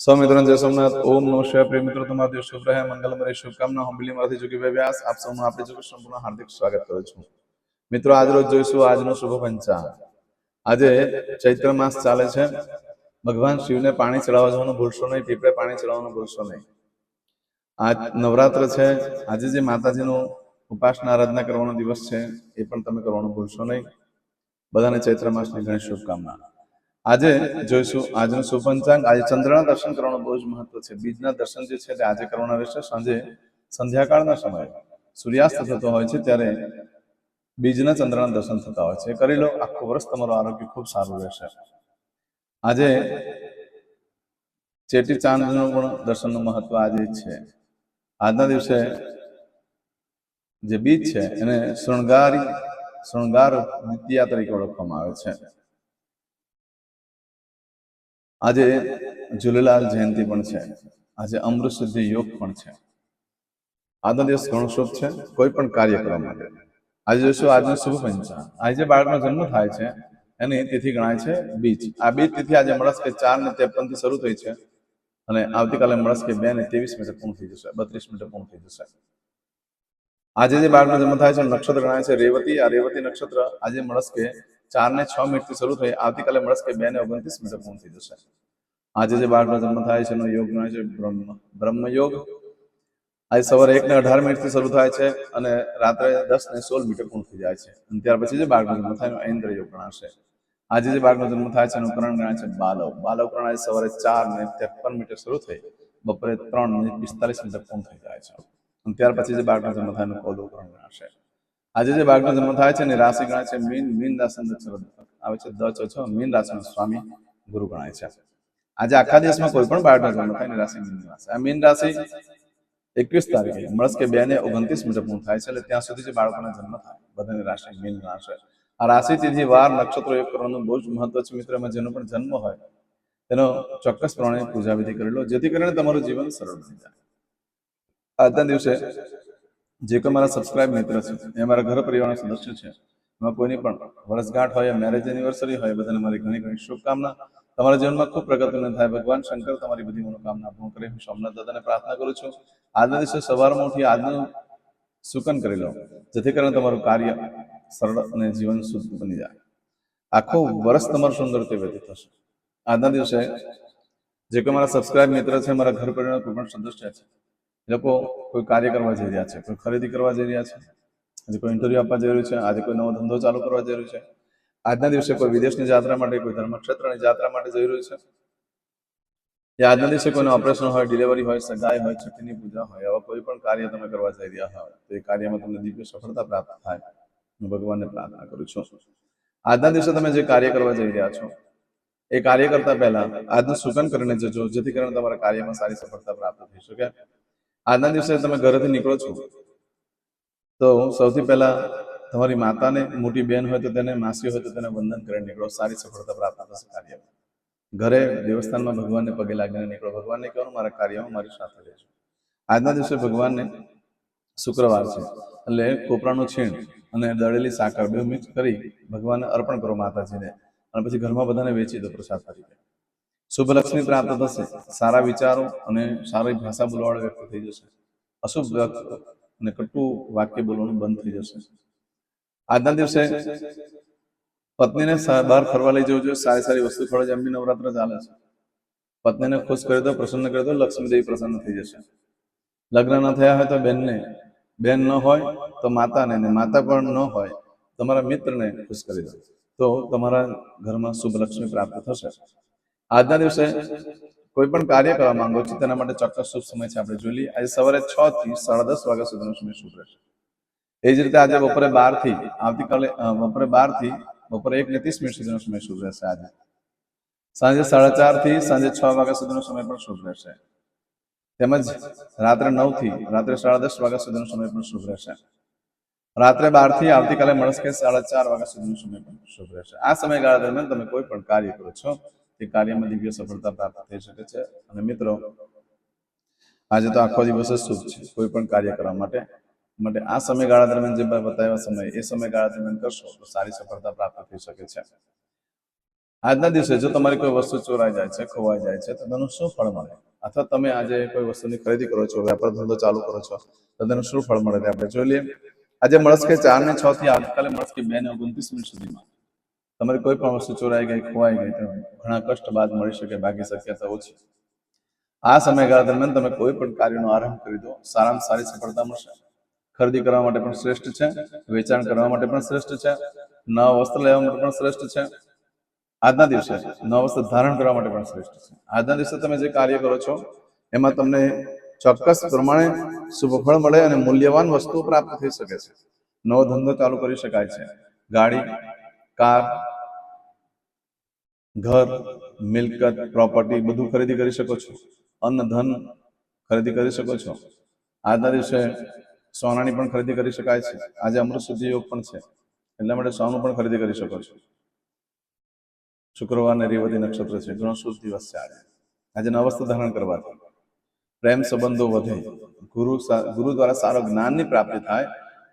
सौ मित्रों जय सोमनाथ ओम नमः शिवाय। प्रिय मित्रों, તમારો દિવસ શુભ રહે, મંગલમય શુભકામના હોંબલી માંથી જોગીભાઈ વ્યાસ આપ સૌનું આપણી જોગી સંપૂર્ણ હાર્દિક સ્વાગત કરું છું। મિત્રો, આજ રોજ જોઈશું આજનો શુભ પંચાંગ। આજે ચૈત્ર માસ ચાલે છે। ભગવાન શિવને પાણી ચડાવવા જવાનું ભૂલશો નહીં, પીપળે પાણી ચડાવવાનું ભૂલશો નહીં। આજ નવરાત્ર છે। આજે જે માતાજીનો ઉપાસના આરાધના કરવાનો દિવસ છે એ પણ તમે કરવાનું ભૂલશો નહીં। બધાને ચૈત્ર માસની ઘણી શુભકામના। આજે જોઈશું આજનું શુભ પંચાંગ। આજે ચંદ્રના દર્શન કરવાનું બહુ જ મહત્વ છે। બીજના દર્શન જે છે તે આજે કરવાના રહેશે। સાંજે સંધ્યાકાળના સમયે સૂર્યાસ્ત થતો હોય છે ત્યારે બીજના ચંદ્રના દર્શન થતા હોય છે, એ કરી લો। આખું વર્ષ તમારું આરોગ્ય ખૂબ સારું રહેશે। આજે ચેટી ચાંદનું પણ દર્શનનું મહત્વ આજે જ છે। આજના દિવસે જે બીજ છે એને શૃંગાર દ્વિતીયા તરીકે ઓળખવામાં આવે છે। આજે ઝૂલેલાલ જયંતિ પણ છે। આજે અમૃત સિદ્ધિ યોગ પણ છે। આજનો દિવસ ઘણો શુભ છે કોઈ પણ કાર્ય કરવા માટે। આજે જોઈશું આજનું શુભ પંચાંગ। આજે જે બાળકનો જન્મ થાય છે એની તિથિ ગણાય છે બીજ। આ બીજ તિથિ આજે મળસ્કે 4:53 થી શરૂ થઈ છે અને આવતીકાલે મળસ્કે 2:23 પૂર્ણ થઈ જશે, 32 પૂર્ણ થઈ જશે। આજે જે બાળકનો જન્મ થાય છે નક્ષત્ર ગણાય છે રેવતી। આ રેવતી નક્ષત્ર આજે મળસ્કે 4:06 થી શરૂ થઈ આવતીકાલે મળસ્કે 2:29 પૂર્ણ થઈ જશે। આજે જે બાળકનો જન્મ થાય છે એનો યોગ ગણાય છે બ્રહ્મ યોગ। આજે સવારે 1:18 થી શરૂ થાય છે અને રાત્રે 10:16 પૂર્ણ થઈ જાય છે અને ત્યાર પછી જે બાળકનો જન્મ થાય એનો ઐન્દ્ર યોગ ગણાશે। આજે જે બાળકનો જન્મ થાય છે એનું કરણ ગણાય છે બાલવ। બાલવ કરણ આજે સવારે 4:53 શરૂ થઈ બપોરે 3:45 પૂર્ણ થઈ જાય છે અને ત્યાર પછી જે બાળકનો જન્મ થાય એનું કૌલવ કરણ ગણાશે। આજે જે બાળકનો જન્મ થાય છે એની રાશિ ગણાય છે મીન। મીન રાશિ આવે છે મીન રાશિનો સ્વામી ગુરુ ગણાય છે। આજે આખા દિવસમાં કોઈ પણ બાળકનો જન્મ થાય એની રાશિ મીન રાશિ। આ મીન રાશિ 21 તારીખે મળસ્કે 2:29 પૂર્ણ થાય છે એટલે ત્યાં સુધી જે બાળકોના જન્મ થાય બધાની રાશિ મીન રાશિ। આ રાશિ તિથિ વાર નક્ષત્રો યોગ કરવાનું બહુ જ મહત્વ છે મિત્રો। એમાં જેનો પણ જન્મ હોય તેનો ચોક્કસ પ્રમાણે પૂજા વિધિ કરી લો જેથી કરીને તમારું જીવન સરળ બની જાય। આજના દિવસે જે કોઈ મારા સબસ્ક્રાઇબ મિત્ર છે એ મારા ઘર પરિવારના સદસ્યો છે, એમાં કોઈની પણ વર્ષગાંઠ હોય, મેરેજ એનિવર્સરી હોય, બધાને મારી ઘણી ઘણી શુભકામના। તમારા જીવનમાં ખૂબ પ્રગતિ થાય। ભગવાન શંકર તમારી બધી મનોકામના પૂર્ણ કરે। હું સોમનાથ દાદાને પ્રાર્થના કરું છું આજના દિવસે સવારમાં ઉઠી આજનું સુકન કરી લો જેથી કરીને તમારું કાર્ય સરળ અને જીવન શુદ્ધ બની જાય। આખું વર્ષ તમારું સુંદર રીતે વ્યતીત થશે। આજના દિવસે જે કોઈ મારા સબસ્ક્રાઇબ મિત્ર છે, મારા ઘર પરિવારના કોઈ પણ સદસ્ય છે, એ લોકો કોઈ કાર્ય કરવા જઈ રહ્યા છે, કોઈ ખરીદી કરવા જઈ રહ્યા છે, આજે કોઈ ઇન્ટરવ્યુ આપવા જઈ રહ્યું છે, આજે કોઈ નવો ધંધો ચાલુ કરવા જઈ રહ્યું છે, આજના દિવસે કોઈ વિદેશની યાત્રા માટે, કોઈ ધર્મક્ષેત્રની યાત્રા માટે જઈ રહ્યું છે, આજના દિવસે કોઈનું ઓપરેશન હોય, ડિલિવરી હોય, સગાઈ હોય, છઠ્ઠીની પૂજા હોય, આવા કોઈ પણ કાર્ય તમે કરવા જઈ રહ્યા હોય તો એ કાર્યમાં તમને દિવ્ય સફળતા પ્રાપ્ત થાય હું ભગવાનને પ્રાર્થના કરું છું। આજના દિવસે તમે જે કાર્ય કરવા જઈ રહ્યા છો એ કાર્ય કરતા પહેલા આજનું સુકન કરીને જજો જેથી કરીને તમારા કાર્યમાં સારી સફળતા પ્રાપ્ત થઈ શકે। આજના દિવસે તમે ઘરેથી નીકળો છો તો સૌથી પહેલા તમારી માતાને, મોટી બહેન હોય તો તેને, માસી હોય તો તેને વંદન કરીને નીકળો, સારી સફળતા પ્રાપ્ત થશે કાર્યમાં। ઘરે દેવસ્થાનમાં ભગવાનને પગે લાગીને નીકળો, ભગવાનને કહેવાનું મારા કાર્યમાં મારી સાથે રહેજો। આજના દિવસે ભગવાનને શુક્રવાર છે એટલે કોપરાનું છીણ અને દળેલી સાકર બે મિક્સ કરી ભગવાનને અર્પણ કરો માતાજીને અને પછી ઘરમાં બધાને વેચી દો પ્રસાદ તરીકે। શુભ લક્ષ્મી પ્રાપ્ત થશે, સારા વિચારો અને સારી ભાષા બોલવાળો વ્યક્તિ થઈ જશે, અશુભ અને કટુ વાક્ય બોલવાનું બંધ થઈ જશે। આજના દિવસે પત્નીને બહાર ફરવા લઈ જવું જોઈએ, સારી સારી વસ્તુ ખવડાવજો। એમની નવરાત્ર ચાલે છે, પત્નીને ખુશ કરી દો, પ્રસન્ન કરી દો, લક્ષ્મીદેવી પ્રસન્ન થઈ જશે। લગ્ન ન થયા હોય તો બેનને, બેન ન હોય તો માતાને, ને માતા પણ ન હોય તમારા મિત્રને ખુશ કરી દો તો તમારા ઘરમાં શુભ લક્ષ્મી પ્રાપ્ત થશે। આજના દિવસે કોઈ પણ કાર્ય કરવા માંગો છો તેના માટે ચોક્કસ શુભ સમય છે, આપણે જોઈ લઈએ। આજે સવારે 6 થી 10:30 વાગ્યા સુધીનો સમય શુભ રહેશે। એ જ રીતે આજે બપોરે 12 થી આવતીકાલે બપોરે 12 થી બપોરે 1:30 સુધીનો સમય શુભ રહેશે। આજે સાંજે 4:30 થી સાંજે 6 વાગ્યા સુધીનો સમય પણ શુભ રહેશે। તેમજ રાત્રે 9 થી રાત્રે 10:30 વાગ્યા સુધીનો સમય પણ શુભ રહેશે। રાત્રે 12 થી આવતીકાલે મળસ્કે 4:30 વાગ્યા સુધીનો સમય પણ શુભ રહેશે। આ સમયગાળા દરમિયાન તમે કોઈ પણ કાર્ય કરો છો તે કાર્યમાં દિવ્ય સફળતા પ્રાપ્ત થઈ શકે છે। અને મિત્રો, આજે તો આખો દિવસ જ શુભ છે કોઈ પણ કાર્ય કરવા માટે આ સમયગાળા દરમિયાન જે બતાવ્યા સમય એ સમયગાળા દરમિયાન કરશો તો સારી સફળતા પ્રાપ્ત થઈ શકે છે। આજના દિવસે જો તમારી કોઈ વસ્તુ ચોરાઈ જાય છે, ખોવાઈ જાય છે, તો તેનું શું ફળ મળે? અથવા તમે આજે કોઈ વસ્તુની ખરીદી કરો છો, વેપાર ધંધો ચાલુ કરો છો, તો તેનું શું ફળ મળે તે આપણે જોઈ લઈએ. આજે મળસ્કે 4 ને 6 થી આવતીકાલે મળસ્કે 2 ને 29 સુધીમાં તમારી કોઈ પણ વસ્તુ ચોરાઈ ગઈ, ખોવાઈ ગઈ તો ઘણા કષ્ટ બાદ મળી શકે, બાકી શક્યતા ઓછી. આ સમયગાળા દરમિયાન તમે કોઈ પણ કાર્યનો આરંભ કરી દો, સારામાં સારી સફળતા મળશે. ખરીદી કરવા માટે પણ શ્રેષ્ઠ છે, વેચાણ કરવા માટે પણ શ્રેષ્ઠ છે, નવા વસ્ત્ર લેવા માટે પણ શ્રેષ્ઠ છે. આજના દિવસે નવા વસ્ત્ર ધારણ કરવા માટે પણ શ્રેષ્ઠ છે. આજના દિવસે તમે જે કાર્ય કરો છો એમાં તમને ચોક્કસ પ્રમાણે શુભ ફળ મળે અને મૂલ્યવાન વસ્તુઓ પ્રાપ્ત થઈ શકે છે. નવો ધંધો ચાલુ કરી શકાય છે. ગાડી, કાર, ઘર, મિલકત, પ્રોપર્ટી બધું ખરીદી કરી શકો છો. અન્ન ધન ખરીદી કરી શકો છો. આજના દિવસે સોનાની પણ ખરીદી કરી શકાય છે. આજે અમૃત શુદ્ધિ યોગ પણ છે, એટલા માટે સોનું પણ ખરીદી કરી શકો છો. શુક્રવારને રેવતી નક્ષત્ર છે, ઘણો શુભ દિવસ છે. આજે નવા વસ્ત્ર ધારણ કરવાથી પ્રેમ સંબંધો વધે, ગુરુ દ્વારા સારો જ્ઞાનની પ્રાપ્તિ થાય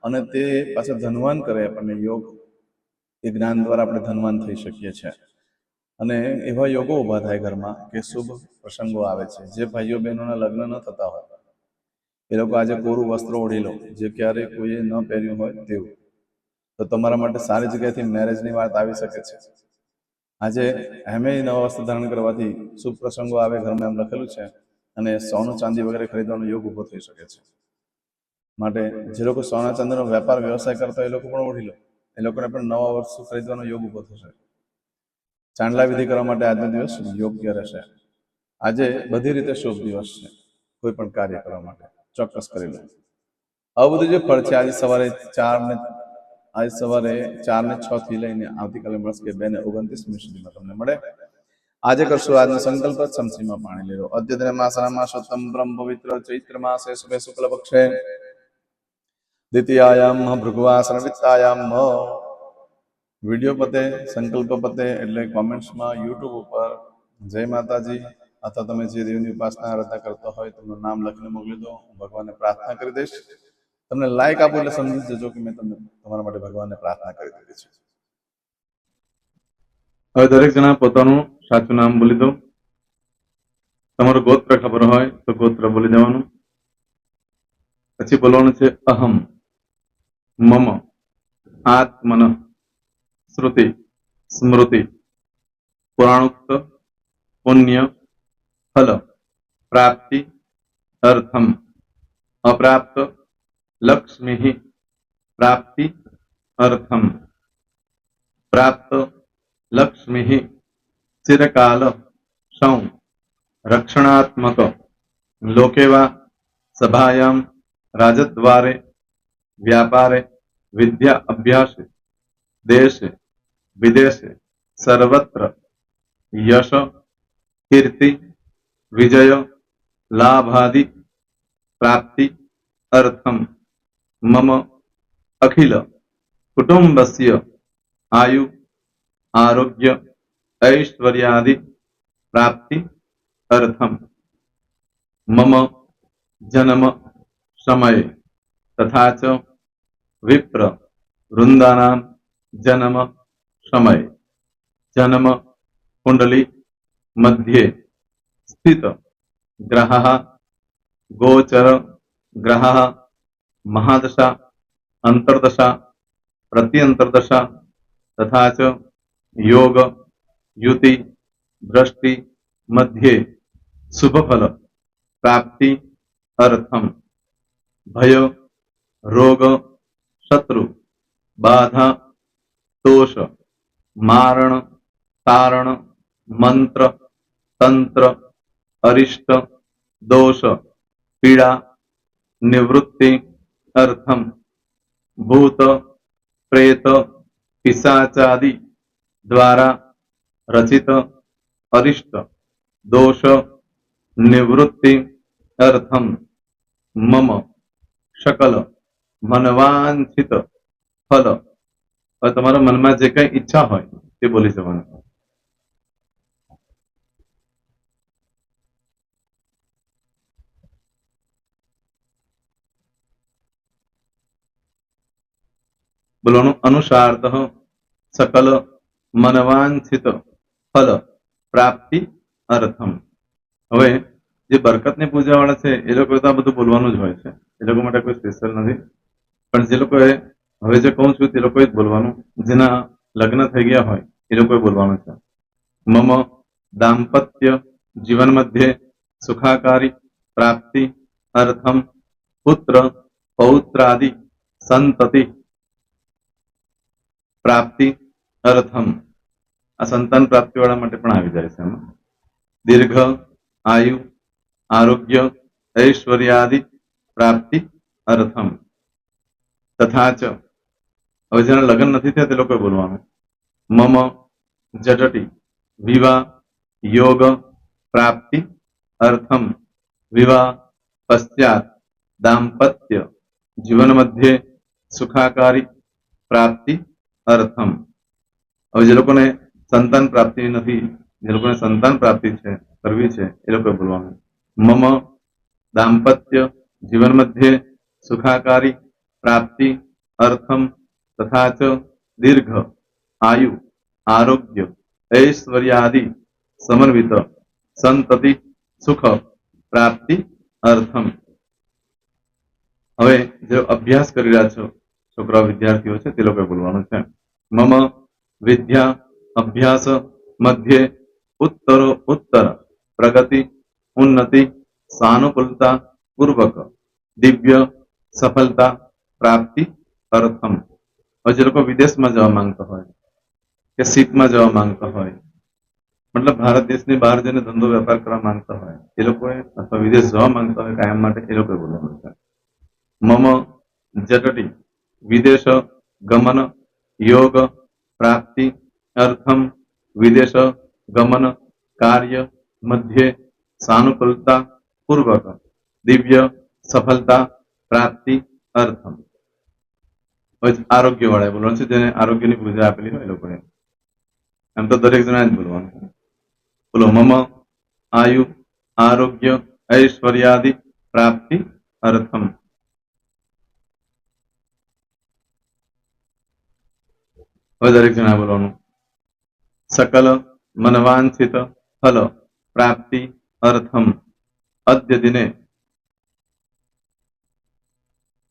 અને તે પાછા ધનવાન કરે આપણને યોગ. એ જ્ઞાન દ્વારા આપણે ધનવાન થઈ શકીએ છીએ. અને એવા યોગો ઊભા થાય ઘરમાં કે શુભ પ્રસંગો આવે છે. જે ભાઈઓ બહેનોના લગ્ન ન થતા હોય એ લોકો આજે કોરું વસ્ત્ર ઓઢી લો, જે ક્યારેય કોઈએ ન પહેર્યું હોય તેવું, તો તમારા માટે સારી જગ્યાએથી મેરેજની વાત આવી શકે છે. આજે એમે નવા વસ્ત્ર ધારણ કરવાથી શુભ પ્રસંગો આવે ઘરમાં, એમ લખેલું છે. અને સોનું ચાંદી વગેરે ખરીદવાનો યોગ ઊભો થઈ શકે છે. માટે જે લોકો સોના ચાંદીનો વેપાર વ્યવસાય કરતા હોય એ લોકો પણ ઓઢી લો, એ લોકોને પણ નવા વસ્તુ ખરીદવાનો યોગ ઊભો થશે. ચાંદલા વિધિ કરવા માટે આજનો દિવસ યોગ્ય રહેશે. આજે બધી રીતે શુભ દિવસ છે કોઈ પણ કાર્ય કરવા માટે, ચોક્કસ કરી લો. આવું બધું જે ફળ છે આજે સવારે 4 ને 6 થી લઈને આવતીકાલે મળશે 2 ને 29 સુધીમાં તમને મળે. આજે કરશો આજનો સંકલ્પ, સમસીમાં પાણી લેવો. અદ્યતન માસના માસોત્તમ બ્રહ્મ પવિત્ર ચૈત્ર માસે શુભે શુક્લ પક્ષે દ્વિતીયાયામ ભૃગુવાસન વિત્તાયામ. વિડીયો પતે, સંકલ્પ પતે એટલે કોમેન્ટ્સમાં યુટ્યુબ ઉપર જય માતાજી અથવા તમે જે દેવની ઉપાસના આરાધના કરતા હોય તમારું નામ લખીને મોકલી દો. હું ભગવાનને પ્રાર્થના કરી દઈશ. તમને લાઈક આપો એટલે સમજી જજો કે મેં તમને તમારા માટે ભગવાનને પ્રાર્થના કરી દીધી છે. હવે દરેક જણા પોતાનું સાચું નામ બોલી દો. તમારું ગોત્ર ખબર હોય તો ગોત્ર બોલી દેવાનું. પછી બોલવાનું છે અહમ, મમ, આત્મન, શ્રુતિ, સ્મૃતિ, પુરાણોક્ત, પુણ્ય, ફલ, પ્રાપ્તિ, અર્થમ, અપ્રાપ્ત, લક્ષ્મી, પ્રાપ્તિ, અર્થમ, પ્રાપ્ત, લક્ષ્મી, ચિરકાલ, સૌ, રક્ષણાત્મક, લોકેવા, સભાયામ, રાજદ્વારે, વ્યાપારે, વિદ્યા અભ્યાસે, દેશે વિદેશે, સર્વત્ર, યશ, કીર્તિ, વિજય, લાભાદિ, પ્રાપ્તિ, અર્થમ, મમ, અખિલ, કુટુંબસ્ય, આયુ, આરોગ્ય, ऐश्वर्यादि, प्राप्ति, अर्थम, मम, जन्म, समय, तथा च विप्र, वृंदानां, जन्म, समय, जन्म, कुंडली, मध्ये, स्थित, ग्रहः, गोचर, ग्रहः, महादशा, अंतर्दशा, प्रत्यंतर्दशा, तथा च योग, युति, दृष्टि, मध्ये, शुभ फल, प्राप्ति, अर्थम, भय, रोग, शत्रु, बाधा, दोष, मारण, तारण, मंत्र, तंत्र, अरिष्ट, दोष, पीड़ा, निवृत्ति, अर्थम, भूत, प्रेत, पिशाचादि द्वारा रचित अरिष्ट दोष निवृत्ति अर्थम मम सकल मनवांछित फल. હવે તમારા મનમાં જે કઈ ઈચ્છા હોય તે બોલી જવાનું. બોલવાનું અનુસારતઃ सकल मनवांछित ફલ પ્રાપ્તિ અર્થમ. હવે જે બરકતની પૂજા વાળા છે એ લોકો તો આ બધું બોલવાનું જ હોય છે, એ લોકો માટે કોઈ સ્પેશિયલ નથી. પણ જે લોકોએ હવે જે કહું છું તે લોકોએ જ બોલવાનું, જેના લગ્ન થઈ ગયા હોય એ લોકોએ બોલવાનું છે. મમ દાંપત્ય જીવન મધ્યે સુખાકારી પ્રાપ્તિ અર્થમ પુત્ર પૌત્રાદિ સંતતિ પ્રાપ્તિ અર્થમ. આ સંતાન પ્રાપ્તિ વાળા માટે પણ આવી જાય છે એમાં. દીર્ઘ આયુ આરોગ્ય ઐશ્વર્યાદિ પ્રાપ્તિ અર્થમ. તથા ચ, હવે જેના લગ્ન નથી થયા તે લોકોએ બોલવાનું. મમ જટટી વિવાહ યોગ પ્રાપ્તિ અર્થમ વિવાહ પશ્ચાત દાંપત્ય જીવન મધ્યે સુખાકારી પ્રાપ્તિ અર્થમ. હવે જે લોકોને સંતાન પ્રાપ્તિ નથી, જે લોકોને સંતાન પ્રાપ્તિ છે કરવી છે એ લોકોએ બોલવાનું. મમ દાંપત્ય જીવન મધ્યે સુખાકારી પ્રાપ્તિ અર્થમ તથા ચ દીર્ઘ આયુ આરોગ્ય ઐશ્વર્યાદિ સમન્વિત સંતતિ સુખ પ્રાપ્તિ અર્થમ. હવે જે અભ્યાસ કરી રહ્યા છો છોકરાઓ વિદ્યાર્થીઓ છે તે લોકોએ બોલવાનું છે. મમ વિદ્યા અભ્યાસ મધ્યે ઉત્તરો ઉત્તર પ્રગતિ ઉન્નતિ સાનુકૂલતા પૂર્વક દિવ્ય સફળતા પ્રાપ્તિ અર્થમ. હવે જે લોકો વિદેશમાં જવા માંગતા હોય કે શીપમાં જવા માંગતા હોય, મતલબ ભારત દેશની બહાર જઈને ધંધો વેપાર કરવા માંગતા હોય એ લોકોએ, અથવા વિદેશ જવા માંગતા હોય કાયમ માટે, એ લોકોએ બોલવાનું છે. મમ જટટી વિદેશ ગમન યોગ પ્રાપ્તિ અર્થમ વિદેશ ગમન કાર્ય મધ્યે સાનુકૂલતા પૂર્વક દિવ્ય સફળતા પ્રાપ્તિ અર્થમ. આરોગ્ય વાળા બોલવાનું છે, જેને આરોગ્યની પૂજા આપેલી હોય એ લોકોએ. એમ તો દરેક જણા જ બોલવાનું છે. બોલો. મમ આયુ આરોગ્ય ઐશ્વર્યાદિ પ્રાપ્તિ અર્થમ. હવે દરેક જણા બોલવાનું. સકલ મનવાંછિત ફલ પ્રાપ્તિ અર્થમ અદ્ય દિને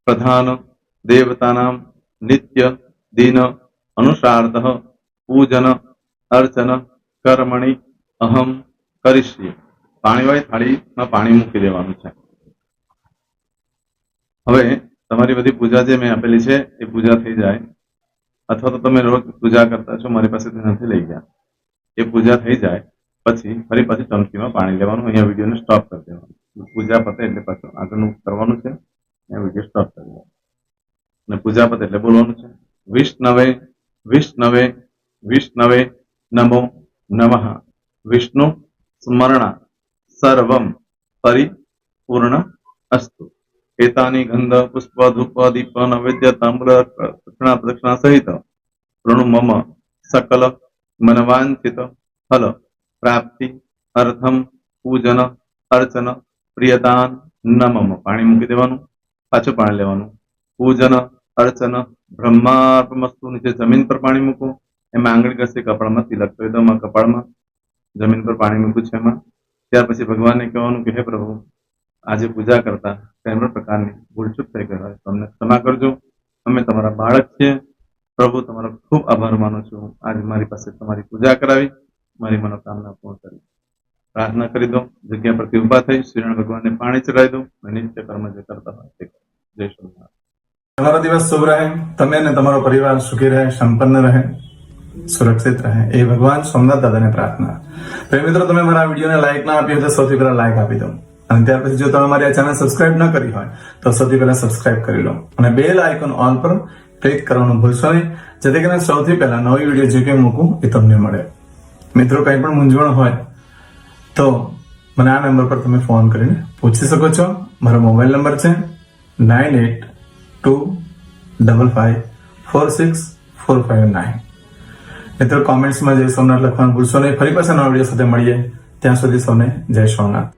પ્રધાન દેવતાનામ નિત્ય દિન અનુસાર્ધ પૂજન અર્ચન કર્મણિ અહમ કરીશ્ય. પાણીવાળી થાળીમાં પાણી મૂકી દેવાનું છે. હવે તમારી બધી પૂજા જે મેં આપેલી છે એ પૂજા થઈ જાય, અથવા તો તમે રોજ પૂજા કરતા છો, મારી પાસેથી નથી લઈ ગયા, એ પૂજા થઈ જાય પછી ફરી પાછી ચમચીમાં પાણી લેવાનું. અહીંયા વિડીયોને સ્ટોપ કરી દેવાનું. પૂજા પતે એટલે પાછું આગળનું કરવાનું છે. અહીંયા વિડીયો સ્ટોપ કરી દેવાનું અને પૂજા પતે એટલે બોલવાનું છે. વિષ્ણવે વિષ્ણવે વિષ્ણવે નમો નમઃ વિષ્ણુ સ્મરણા સર્વમ પરિપૂર્ણ અસ્તુ. એતાની ગંધ પુષ્પ ધૂપ દીપ નૈવેદ્ય તાંબૂલ દક્ષિણા પ્રદક્ષિણા સહિત પ્રણુ મમ સકલ મનવાંછિત ફલ પ્રાપ્તિ અર્થમ પૂજન અર્ચન પ્રિયદાન ન મમ. પાણી મૂકી દેવાનું, પાછું પાણી લેવાનું. પૂજન અર્ચન બ્રહ્માર્પણમસ્તુ. નીચે જમીન પર પાણી મૂકો, એમાં આંગળી ઘસી કપાળમાં તિલક કરી દો. કપાળમાં જમીન પર પાણી મૂક્યું છે એમાં. ત્યાર પછી ભગવાનને કહેવાનું કે હે પ્રભુ, આજે પૂજા કરતા કોઈ પણ પ્રકારની ભૂલચૂક થઈ ગઈ હોય તો અમને ક્ષમા કરજો. અમે તમારા બાળક છીએ. પ્રભુ, તમારો ખૂબ આભાર માનું છું. આજે મારી પાસે તમારી પૂજા કરાવી, મારી મનોકામના પૂર્ણ કરી. પ્રાર્થના કરી દો. જગ્યા પરથી ઉભા થઈ શ્રીનારાયણ ભગવાનને પાણી ચડાવી દો અને નિત્ય કર્મ જે કરતા હોય તે કરો. જય શ્રી. તમારો દિવસ શુભ રહે, તમે અને તમારો પરિવાર સુખી રહે, સંપન્ન રહે, સુરક્ષિત રહે, એ ભગવાન સોમનાથ દાદાને પ્રાર્થના. તો મિત્રો, તમે મારા વિડીયોને લાઈક ના આપી હોય તો સૌથી પહેલા લાઈક આપી દો, અને ત્યાર પછી જો તમે મારી આ ચેનલ સબસ્ક્રાઇબ ન કરી હોય તો સૌથી પહેલા સબસ્ક્રાઇબ કરી લો, અને બેલ આઇકોન ઓલ પર ક્લિક કરવાનું ભૂલશો નહીં, જેથી કરીને સૌથી પહેલા નવી વિડીયો જે કંઈ મૂકું એ તમને મળે. મિત્રો, કંઈ પણ મૂંઝવણ હોય તો મને આ નંબર પર તમે ફોન કરીને પૂછી શકો છો. મારો મોબાઈલ નંબર છે 9825546459. મિત્રો, કોમેન્ટ્સમાં જય સોમનાથ લખવાનું ભૂલશો નહીં. ફરી પાછા નવા વિડીયો સાથે મળીએ. ત્યાં સુધી સૌને જય સોમનાથ.